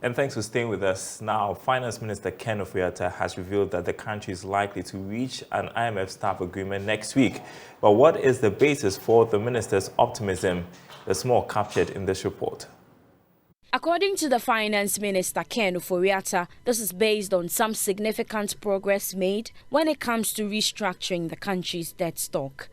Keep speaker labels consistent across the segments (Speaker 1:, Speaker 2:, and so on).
Speaker 1: And thanks for staying with us. Now, Finance Minister Ken Ofori-Atta has revealed that the country is likely to reach an IMF staff agreement next week. But what is the basis for the minister's optimism? There's more captured in this report.
Speaker 2: According to the Finance Minister Ken Ofori-Atta, this is based on some significant progress made when it comes to restructuring the country's debt stock.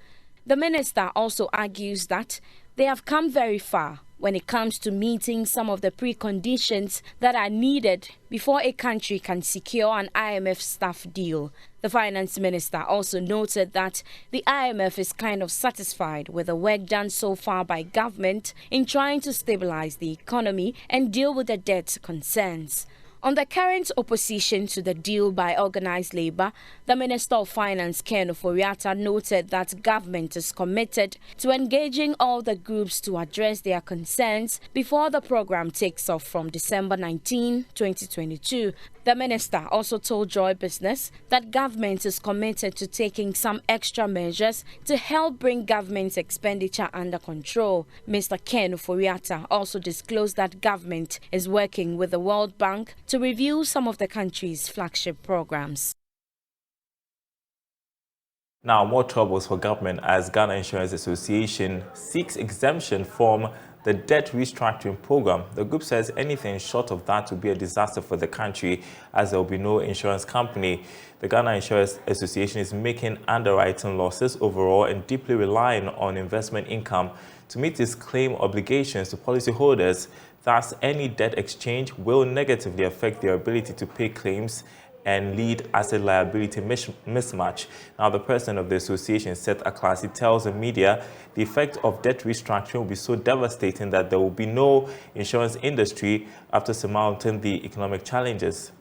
Speaker 2: The minister also argues that they have come very far when it comes to meeting some of the preconditions that are needed before a country can secure an IMF staff deal. The finance minister also noted that the IMF is kind of satisfied with the work done so far by government in trying to stabilize the economy and deal with the debt concerns. On the current opposition to the deal by organized labor, the Minister of Finance Ken Ofori-Atta noted that government is committed to engaging all the groups to address their concerns before the program takes off from December 19, 2022. The minister also told Joy Business that government is committed to taking some extra measures to help bring government's expenditure under control. Mr. Ken Ofori-Atta also disclosed that government is working with the World Bank to review some of the country's flagship programs.
Speaker 1: Now, more troubles for government as Ghana Insurance Association seeks exemption from the debt restructuring program. The group says anything short of that would be a disaster for the country, as there will be no insurance company. The Ghana Insurance Association is making underwriting losses overall and deeply relying on investment income to meet its claim obligations to policyholders. Thus, any debt exchange will negatively affect their ability to pay claims and lead asset liability mismatch. Now, the president of the association, Seth Aklasi, tells the media the effect of debt restructuring will be so devastating that there will be no insurance industry after surmounting the economic challenges.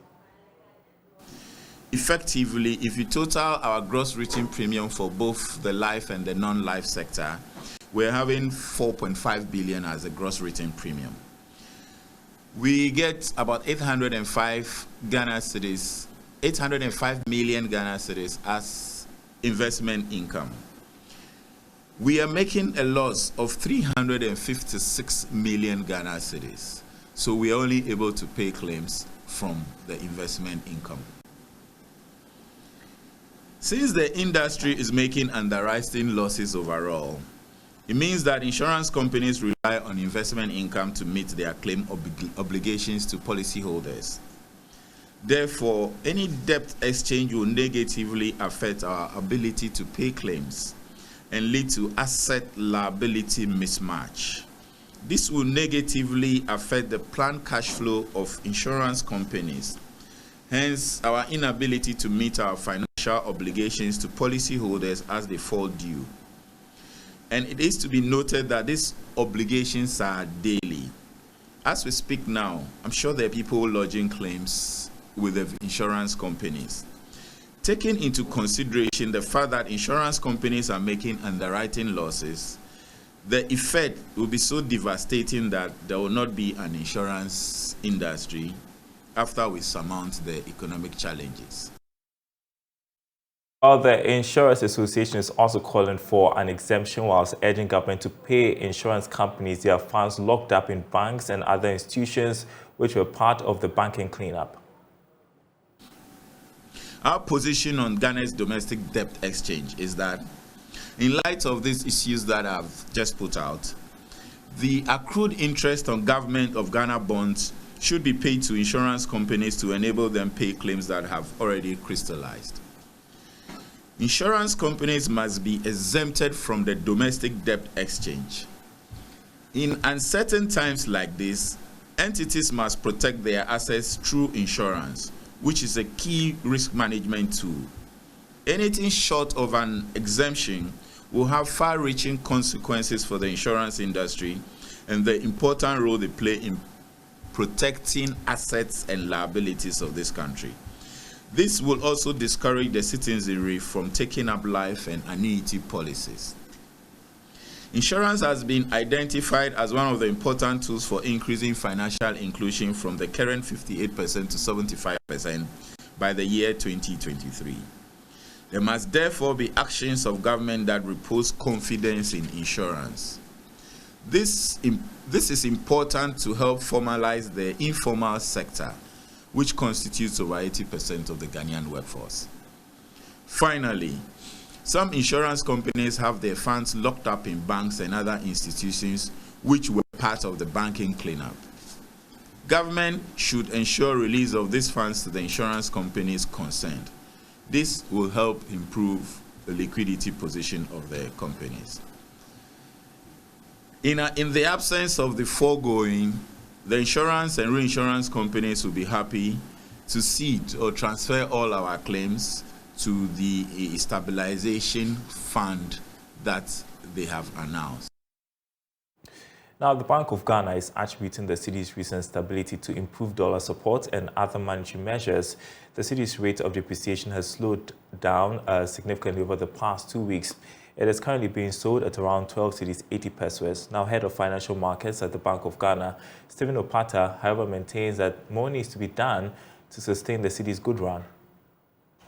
Speaker 3: Effectively, if you total our gross written premium for both the life and the non-life sector, we're having 4.5 billion as a gross written premium. We get about 805 million Ghana cedis as investment income. We are making a loss of 356 million Ghana cedis. So we are only able to pay claims from the investment income. Since the industry is making underwriting losses overall, it means that insurance companies rely on investment income to meet their claim obligations to policyholders. Therefore, any debt exchange will negatively affect our ability to pay claims and lead to asset liability mismatch. This will negatively affect the planned cash flow of insurance companies, hence our inability to meet our financial obligations to policyholders as they fall due. And it is to be noted that these obligations are daily. As we speak now, I'm sure there are people lodging claims with the insurance companies. Taking into consideration the fact that insurance companies are making underwriting losses, the effect will be so devastating that there will not be an insurance industry after we surmount the economic challenges.
Speaker 1: The Insurance Association is also calling for an exemption whilst urging government to pay insurance companies their funds locked up in banks and other institutions which were part of the banking cleanup.
Speaker 3: Our position on Ghana's domestic debt exchange is that in light of these issues that I've just put out, the accrued interest on government of Ghana bonds should be paid to insurance companies to enable them pay claims that have already crystallized. Insurance companies must be exempted from the domestic debt exchange. In uncertain times like this, entities must protect their assets through insurance, which is a key risk management tool. Anything short of an exemption will have far-reaching consequences for the insurance industry and the important role they play in protecting assets and liabilities of this country. This will also discourage the citizenry from taking up life and annuity policies. Insurance has been identified as one of the important tools for increasing financial inclusion from the current 58% to 75% by the year 2023. There must therefore be actions of government that repose confidence in insurance. This is important to help formalize the informal sector, which constitutes over 80% of the Ghanaian workforce. Finally, some insurance companies have their funds locked up in banks and other institutions which were part of the banking cleanup. Government should ensure release of these funds to the insurance companies concerned. This will help improve the liquidity position of the companies. In the absence of the foregoing, the insurance and reinsurance companies will be happy to cede or transfer all our claims to the stabilization fund that they have announced.
Speaker 1: Now, the Bank of Ghana is attributing the cedi's recent stability to improved dollar support and other monetary measures. The cedi's rate of depreciation has slowed down significantly over the past 2 weeks. It is currently being sold at around 12 cedis 80 pesos. Now, head of financial markets at the Bank of Ghana, Stephen Opata, however, maintains that more needs to be done to sustain the cedi's good run.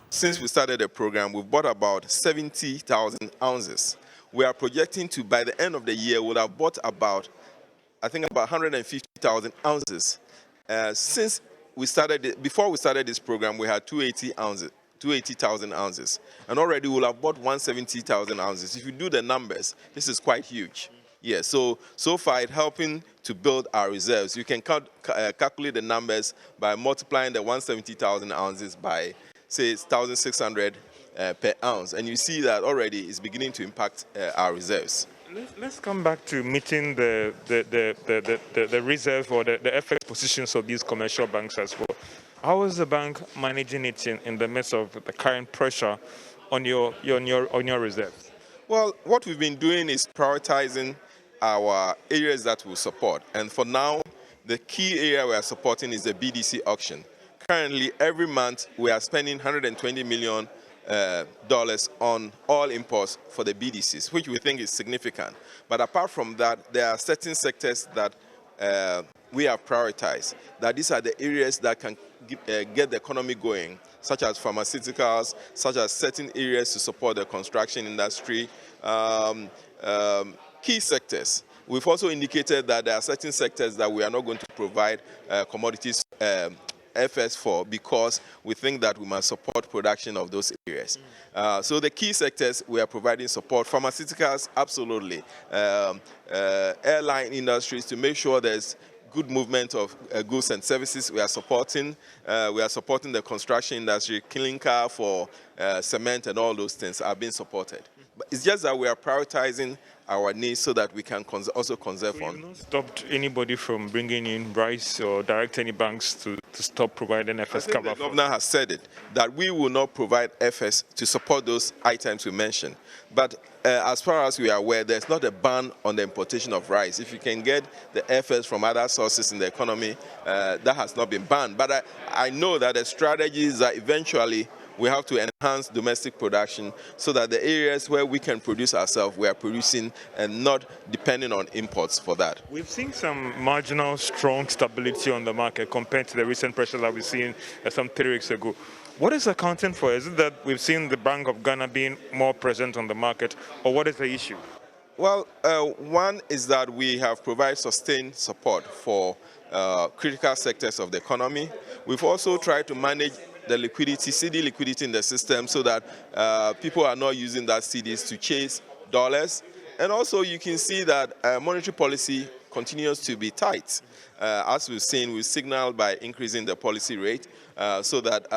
Speaker 4: Since we started the program, we've bought about 70,000 ounces. We are projecting to, by the end of the year, we'll have bought about 150,000 ounces. Since we started, before we started this program, we had 280,000 ounces. And already we'll have bought 170,000 ounces. If you do the numbers, this is quite huge. Yeah, so far it's helping to build our reserves. You can calculate the numbers by multiplying the 170,000 ounces by, say, 1,600 per ounce. And you see that already it's beginning to impact our reserves.
Speaker 5: Let's come back to meeting the reserve or the FX positions of these commercial banks as well. How is the bank managing it in the midst of the current pressure on your reserves?
Speaker 4: Well, what we've been doing is prioritizing our areas that we support. And for now, the key area we are supporting is the BDC auction. Currently, every month, we are spending $120 million on all imports for the BDCs, which we think is significant. But apart from that, there are certain sectors that we have prioritized, that these are the areas that can get the economy going, such as pharmaceuticals, such as certain areas to support the construction industry, key sectors. We've also indicated that there are certain sectors that we are not going to provide commodities FS for, because we think that we must support production of those areas. So the key sectors we are providing support: pharmaceuticals, absolutely, airline industries, to make sure there's good movement of goods and services. We are supporting the construction industry, clinker for cement, and all those things are being supported. But it's just that we are prioritizing our needs so that we can also conserve
Speaker 5: So
Speaker 4: on.
Speaker 5: you've not stopped anybody from bringing in rice or direct any banks to stop providing FS cover?
Speaker 4: The governor has said it, that we will not provide FS to support those items we mentioned. But as far as we are aware, there's not a ban on the importation of rice. If you can get the FS from other sources in the economy, that has not been banned. But I know that the strategy is that eventually we have to enhance domestic production so that the areas where we can produce ourselves, we are producing and not depending on imports for that.
Speaker 5: We've seen some marginal, strong stability on the market compared to the recent pressure that we've seen some 3 weeks ago. What is accounting for? Is it that we've seen the Bank of Ghana being more present on the market, or what is the issue?
Speaker 4: Well, one is that we have provided sustained support for critical sectors of the economy. We've also tried to manage the liquidity, CD liquidity in the system, so that people are not using that CDs to chase dollars. And also you can see that monetary policy continues to be tight. As we've seen, we signaled by increasing the policy rate so that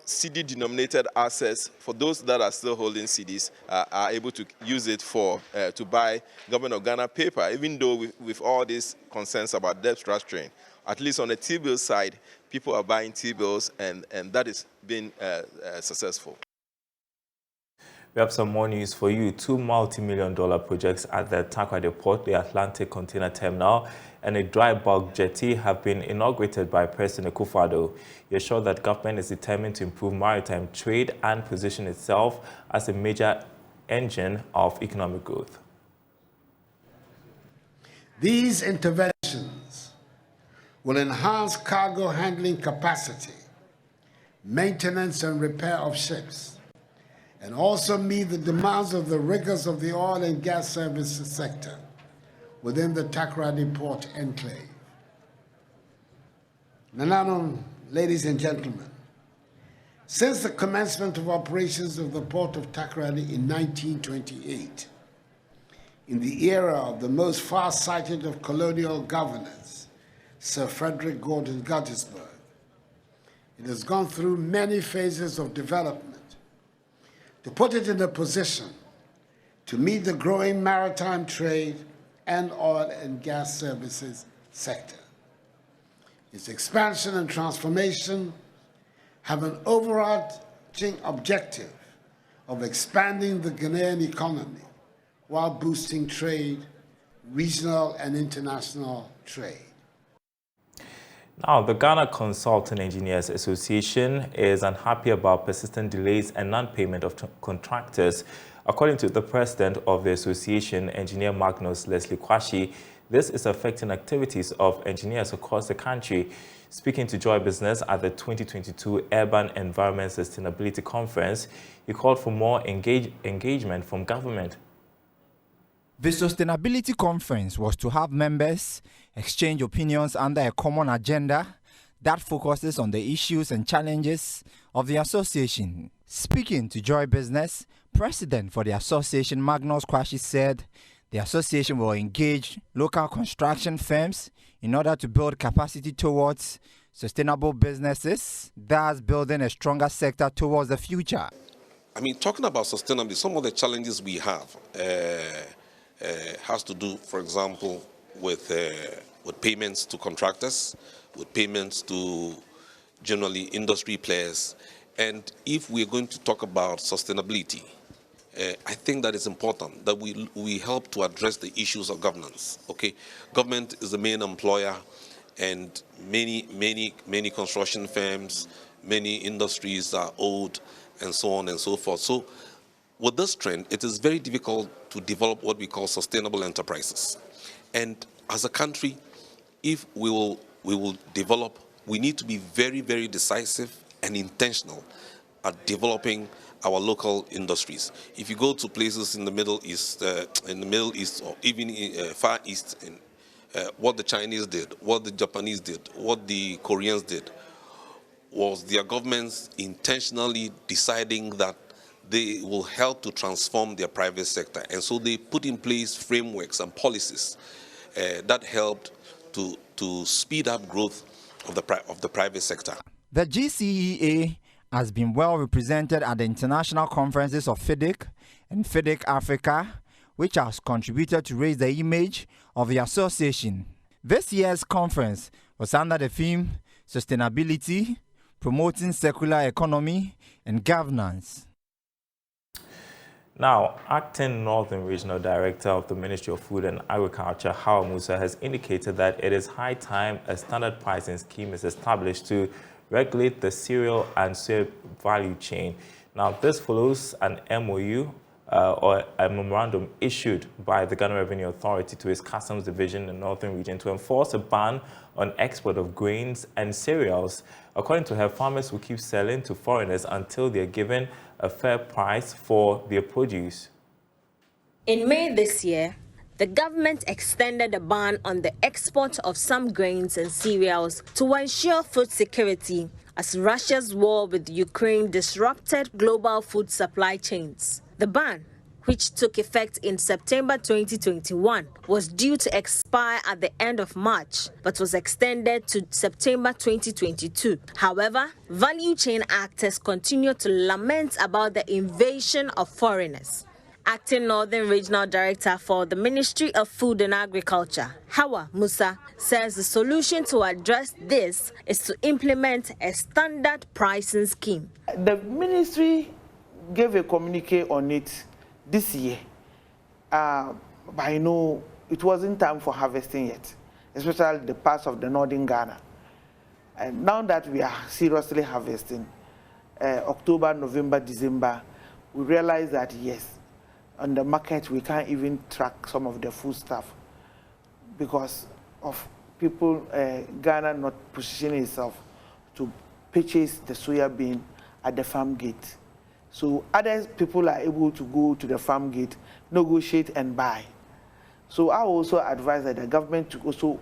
Speaker 4: CD-denominated assets, for those that are still holding CDs, are able to use it for to buy Government of Ghana paper, even though with all these concerns about debt structuring. At least on the T-bill side, people are buying T-bills, and that is being successful.
Speaker 1: We have some more news for you. 2 multi-million-dollar projects at the Takoradi Port, the Atlantic Container Terminal, and a dry bulk jetty have been inaugurated by President Akufo-Addo. He assured that government is determined to improve maritime trade and position itself as a major engine of economic growth.
Speaker 6: These interventions will enhance cargo handling capacity, maintenance and repair of ships, and also meet the demands of the rigors of the oil and gas services sector within the Takoradi Port Enclave. Nanano, ladies and gentlemen, since the commencement of operations of the port of Takoradi in 1928, in the era of the most far-sighted of colonial governors, Sir Frederick Gordon Gettysburg, it has gone through many phases of development to put it in a position to meet the growing maritime trade and oil and gas services sector. Its expansion and transformation have an overarching objective of expanding the Ghanaian economy while boosting trade, regional and international trade.
Speaker 1: Now, the Ghana Consulting Engineers Association is unhappy about persistent delays and non-payment of contractors. According to the president of the association, Engineer Magnus Leslie Kwashi, this is affecting activities of engineers across the country. Speaking to Joy Business at the 2022 Urban Environment Sustainability Conference, he called for more engagement from government.
Speaker 7: The Sustainability Conference was to have members exchange opinions under a common agenda that focuses on the issues and challenges of the association. Speaking to Joy Business, President for the association Magnus Kwashi said the association will engage local construction firms in order to build capacity towards sustainable businesses, thus building a stronger sector towards the future.
Speaker 8: I mean, talking about sustainability, some of the challenges we have has to do, for example, with payments to contractors, with payments to generally industry players. And if we're going to talk about sustainability, I think that it's important that we help to address the issues of governance. Okay, government is the main employer, and many construction firms, many industries are old, and so on and so forth. So with this trend, it is very difficult to develop what we call sustainable enterprises. And as a country, if we will develop, we need to be very, very decisive and intentional at developing our local industries. If you go to places in the Middle East, or even in Far East, what the Chinese did, what the Japanese did, what the Koreans did, was their governments intentionally deciding that they will help to transform their private sector. And so they put in place frameworks and policies that helped to speed up growth of the private sector.
Speaker 7: The GCEA has been well represented at the international conferences of FIDIC and FIDIC Africa, which has contributed to raise the image of the association. This year's conference was under the theme Sustainability, Promoting Circular Economy and Governance.
Speaker 1: Now, Acting Northern Regional Director of the Ministry of Food and Agriculture, Kwawu Musa, has indicated that it is high time a standard pricing scheme is established to regulate the cereal and soy value chain. Now, this follows an MOU or a memorandum issued by the Ghana Revenue Authority to its Customs Division in the Northern Region to enforce a ban on export of grains and cereals. According to her, farmers will keep selling to foreigners until they are given a fair price for their produce.
Speaker 2: In May this year, the government extended a ban on the export of some grains and cereals to ensure food security as Russia's war with Ukraine disrupted global food supply chains. The ban, which took effect in September 2021, was due to expire at the end of March, but was extended to September 2022. However, value chain actors continue to lament about the invasion of foreigners. Acting Northern Regional Director for the Ministry of Food and Agriculture, Kwawu Musa, says the solution to address this is to implement a standard pricing scheme.
Speaker 9: The ministry gave a communique on it this year, but I know it wasn't time for harvesting yet, especially the parts of the northern Ghana. And now that we are seriously harvesting, October, November, December, we realize that yes, on the market we can't even track some of the food stuff because of people, Ghana not positioning itself to purchase the soya bean at the farm gate. So other people are able to go to the farm gate, negotiate and buy. So I also advise that the government to also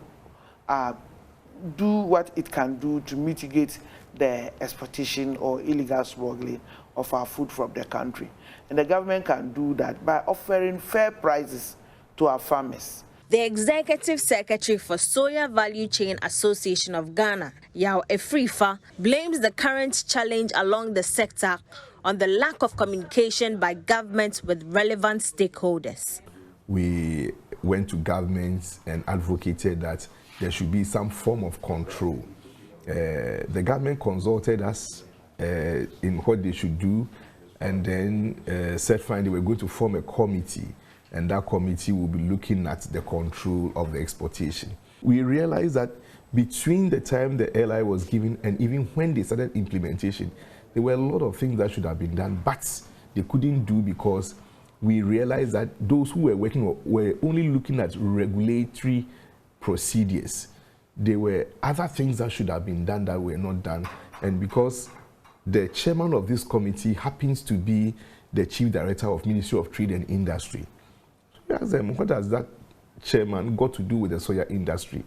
Speaker 9: do what it can do to mitigate the exportation or illegal smuggling of our food from the country. And the government can do that by offering fair prices to our farmers.
Speaker 2: The Executive Secretary for Soya Value Chain Association of Ghana, Yao Efrifa, blames the current challenge along the sector on the lack of communication by governments with relevant stakeholders.
Speaker 10: We went to governments and advocated that there should be some form of control. The government consulted us in what they should do, and then said fine, they were going to form a committee, and that committee will be looking at the control of the exportation. We realized that between the time the LI was given and even when they started implementation, there were a lot of things that should have been done, but they couldn't do because we realized that those who were working were only looking at regulatory procedures. There were other things that should have been done that were not done. And because the chairman of this committee happens to be the chief director of Ministry of Trade and Industry, we asked them, what has that chairman got to do with the soya industry?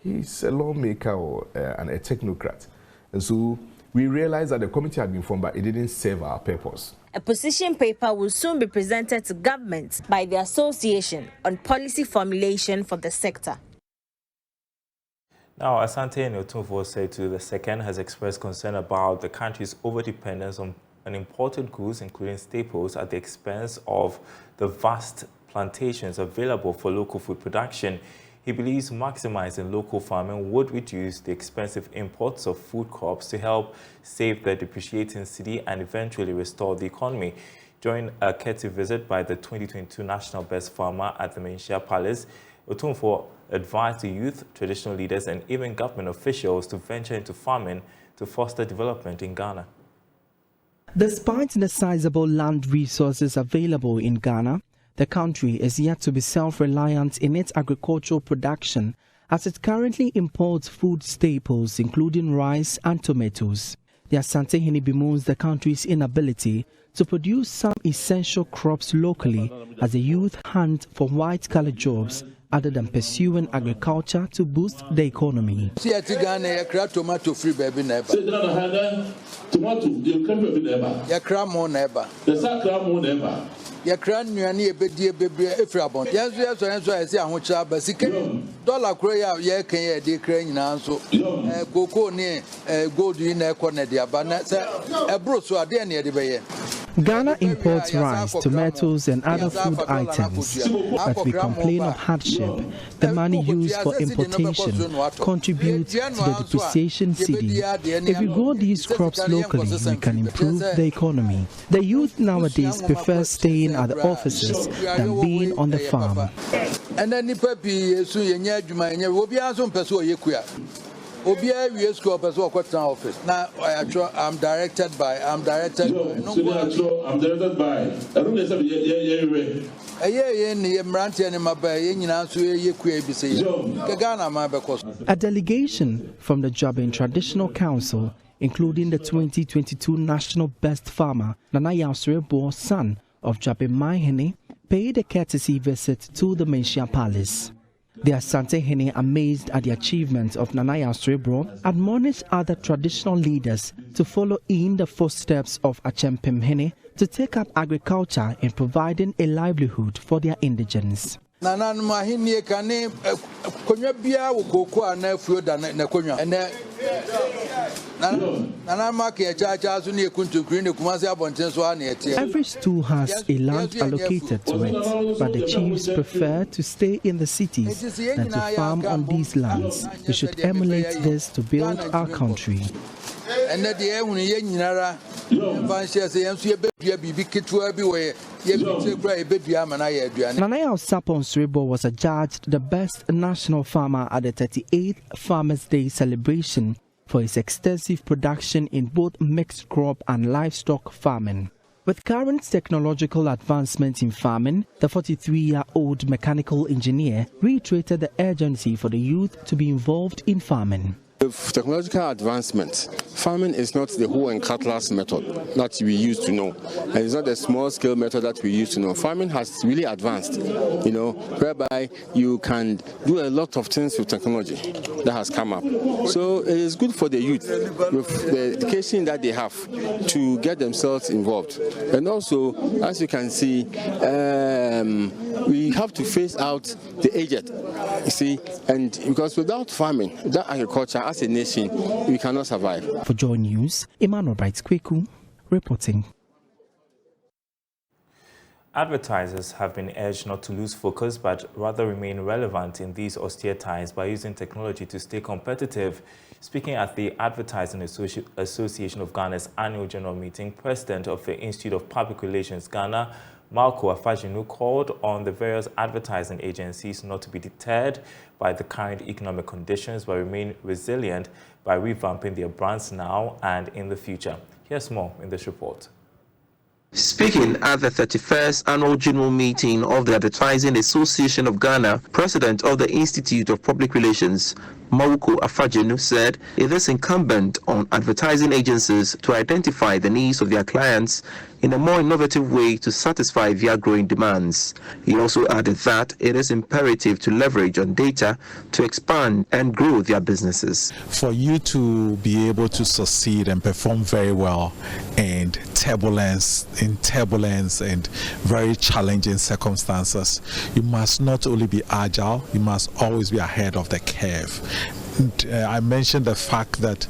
Speaker 10: He's a lawmaker or a technocrat. And so we realized that the committee had been formed, but it didn't serve our purpose.
Speaker 2: A position paper will soon be presented to government by the association on policy formulation for the sector.
Speaker 1: Now, Asante Nyotumfo said to the second has expressed concern about the country's overdependence on imported goods, including staples, at the expense of the vast plantations available for local food production. He believes maximizing local farming would reduce the expensive imports of food crops to help save the depreciating cedi and eventually restore the economy. During a courtesy visit by the 2022 National Best Farmer at the Menchia Palace, Otumfo advised the youth, traditional leaders, and even government officials to venture into farming to foster development in Ghana.
Speaker 11: Despite the sizable land resources available in Ghana, the country is yet to be self-reliant in its agricultural production as it currently imports food staples including rice and tomatoes. The Asante bemoans the country's inability to produce some essential crops locally as the youth hunt for white-collar jobs other than pursuing agriculture to boost the economy.
Speaker 12: Tomato free baby neighbor. Tomato, you can be neighbor. Ya cram more neighbor. The sacram more neighbor. Ya cram you any baby efrabon. Yes, I say, I want to have a second dollar cray. Ya can ye declaring so. Cocoa near gold in a corner, dear, but a bros so are there near the bay.
Speaker 11: Ghana imports rice, tomatoes and other food items, but we complain of hardship. The money used for importation contributes to the depreciation cedi. If we grow these crops locally, we can improve the economy. The youth nowadays prefer staying at the offices than being on the farm.
Speaker 12: And then the puppy so will be as office. Now I'm directed by. I don't
Speaker 11: A delegation from the Jabin Traditional Council, including the 2022 National Best Farmer, Nana Yausrebo, son of Jabin Maihene, paid a courtesy visit to the Menchia Palace. The Asante Hene, amazed at the achievements of Nana Yausrebo, admonished other traditional leaders to follow in the footsteps of Achempem Hene to take up agriculture in providing a livelihood for their indigents.
Speaker 12: Nana Mahini Kane Konabia Woko na Fuyo da na Konya.
Speaker 11: Every stool has a land allocated to it, but the chiefs prefer to stay in the cities than to farm on these lands. We should emulate this to build our country.
Speaker 12: Nana
Speaker 11: Yausrebo was adjudged the best national farmer at the 38th Farmers' Day celebration for his extensive production in both mixed crop and livestock farming. With current technological advancements in farming, the 43-year-old mechanical engineer reiterated the urgency for the youth to be involved in farming.
Speaker 13: With technological advancement, farming is not the hoe and cutlass method that we used to know. And it's not the small-scale method that we used to know. Farming has really advanced, whereby you can do a lot of things with technology that has come up. So it is good for the youth with the education that they have to get themselves involved. And also, as you can see, we have to phase out the aged, you see, and because without farming, without agriculture, as a nation, we cannot survive.
Speaker 11: For JoyNews, Emmanuel Kwawu reporting.
Speaker 1: Advertisers have been urged not to lose focus but rather remain relevant in these austere times by using technology to stay competitive. Speaking at the Advertising Association of Ghana's annual general meeting, President of the Institute of Public Relations Ghana, Kwawu Afajinu, called on the various advertising agencies not to be deterred by the current economic conditions but remain resilient by revamping their brands now and in the future. Here's more in this report.
Speaker 14: Speaking at the 31st annual general meeting of the Advertising Association of Ghana, President of the Institute of Public Relations, Kwawu Afajinu, said it is incumbent on advertising agencies to identify the needs of their clients in a more innovative way to satisfy their growing demands. He also added that it is imperative to leverage on data to expand and grow their businesses.
Speaker 15: For you to be able to succeed and perform very well in turbulence and very challenging circumstances, you must not only be agile, you must always be ahead of the curve. I mentioned the fact that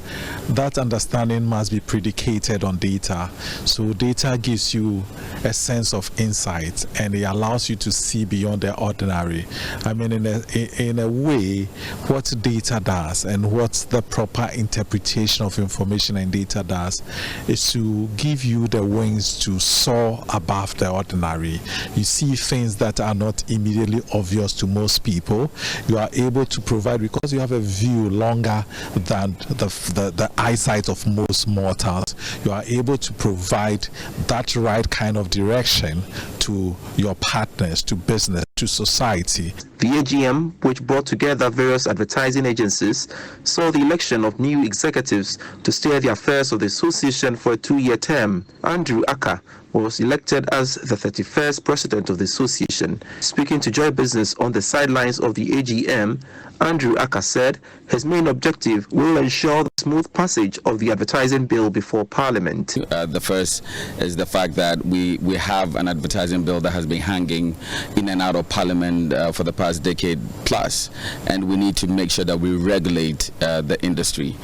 Speaker 15: that understanding must be predicated on data. So data gives you a sense of insight and it allows you to see beyond the ordinary. I mean, in a way, what data does and what the proper interpretation of information and data does is to give you the wings to soar above the ordinary. You see things that are not immediately obvious to most people. You are able to provide, because you have a view longer than the eyesight of most mortals, you are able to provide that right kind of direction to your partners, to business, to society.
Speaker 14: The AGM, which brought together various advertising agencies, saw the election of new executives to steer the affairs of the association for a 2-year term. Andrew Aka was elected as the 31st president of the association. Speaking to Joy Business on the sidelines of the AGM, Andrew Aka said his main objective will ensure the smooth passage of the advertising bill before Parliament.
Speaker 16: The first is the fact that we have an advertising bill that has been hanging in and out of Parliament for the past decade plus, and we need to make sure that we regulate the industry,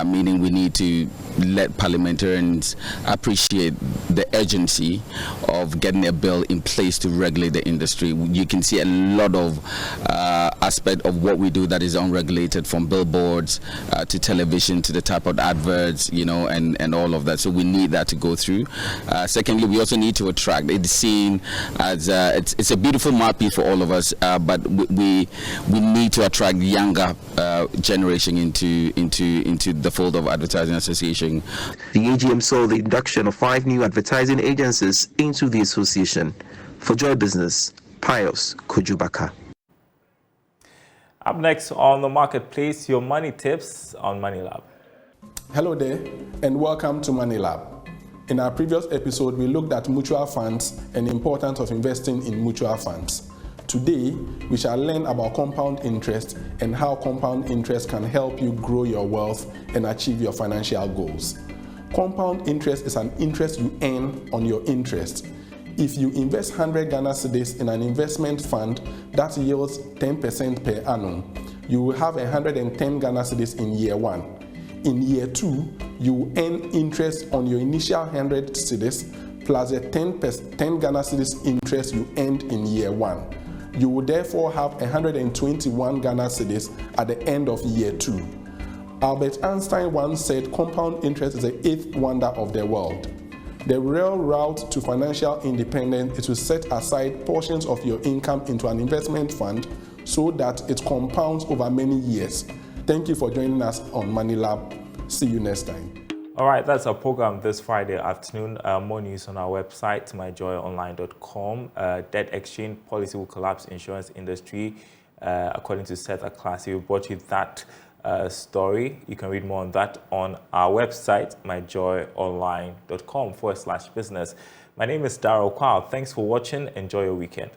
Speaker 16: meaning we need to let parliamentarians appreciate the urgency of getting a bill in place to regulate the industry. You can see a lot of aspect of what we do that is unregulated, from billboards to television to the type of adverts, and all of that. So we need that to go through. Secondly, we also need to attract. It's seen as it's a beautiful mouthpiece for all of us, but we need to attract younger generation into the fold of Advertising Association.
Speaker 14: The AGM saw the induction of 5 new advertising agencies into the association. For Joy Business, Pius Kojubaka.
Speaker 1: Up next on the marketplace, your money tips on Money Lab.
Speaker 17: Hello there, and welcome to Money Lab. In our previous episode, we looked at mutual funds and the importance of investing in mutual funds. Today, we shall learn about compound interest and how compound interest can help you grow your wealth and achieve your financial goals. Compound interest is an interest you earn on your interest. If you invest 100 Ghana cedis in an investment fund that yields 10% per annum, you will have 110 Ghana cedis in year 1. In year 2, you will earn interest on your initial 100 cedis plus the 10 Ghana cedis interest you earned in year 1. You will therefore have 121 Ghana cedis at the end of year 2. Albert Einstein once said compound interest is the 8th wonder of the world. The real route to financial independence is to set aside portions of your income into an investment fund so that it compounds over many years. Thank you for joining us on Money Lab. See you next time.
Speaker 1: All right, that's our program this Friday afternoon. More news on our website, myjoyonline.com. Debt exchange policy will collapse insurance industry, according to Seth Aklasi. We brought you that story. You can read more on that on our website, myjoyonline.com/business. My name is Daryl. Kwawu. Thanks for watching. Enjoy your weekend.